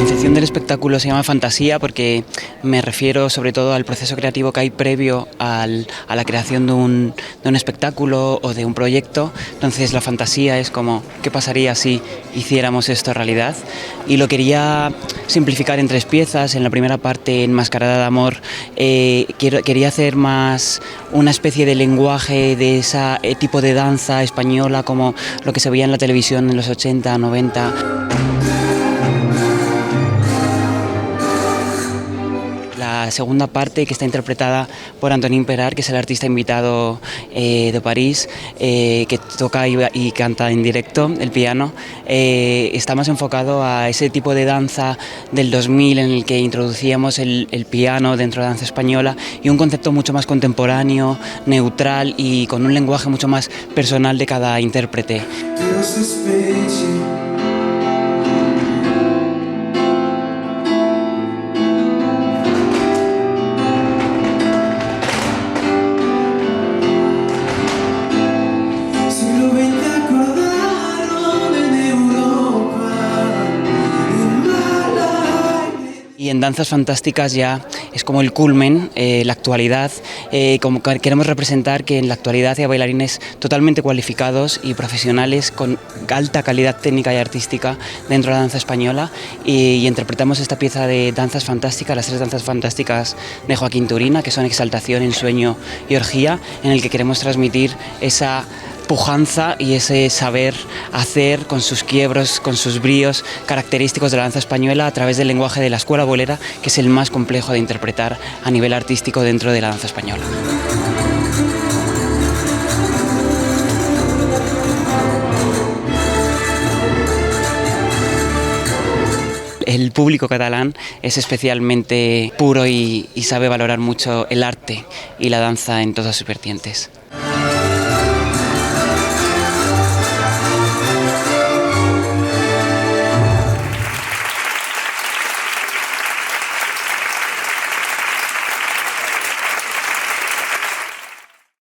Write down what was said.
concepción del espectáculo se llama fantasía porque me refiero sobre todo al proceso creativo que hay previo a la creación de un espectáculo o de un proyecto. Entonces la fantasía es como qué pasaría si hiciéramos esto realidad, y lo quería simplificar en 3 piezas. En la primera parte, Enmascarada de amor, quería hacer más una especie de lenguaje de ese tipo de danza española como lo que se veía en la televisión en los 80, 90. La segunda parte, que está interpretada por Antonín Perard, que es el artista invitado de París, que toca y canta en directo el piano, está más enfocado a ese tipo de danza del 2000 en el que introducíamos el piano dentro de la danza española, y un concepto mucho más contemporáneo, neutral y con un lenguaje mucho más personal de cada intérprete. Y en Danzas Fantásticas ya es como el culmen, la actualidad, como queremos representar que en la actualidad hay bailarines totalmente cualificados y profesionales con alta calidad técnica y artística dentro de la danza española, y interpretamos esta pieza de Danzas Fantásticas, las 3 Danzas Fantásticas de Joaquín Turina, que son Exaltación, Ensueño y Orgía, en el que queremos transmitir esa pujanza y ese saber hacer con sus quiebros, con sus bríos característicos de la danza española a través del lenguaje de la escuela bolera, que es el más complejo de interpretar a nivel artístico dentro de la danza española. El público catalán es especialmente puro y sabe valorar mucho el arte y la danza en todas sus vertientes.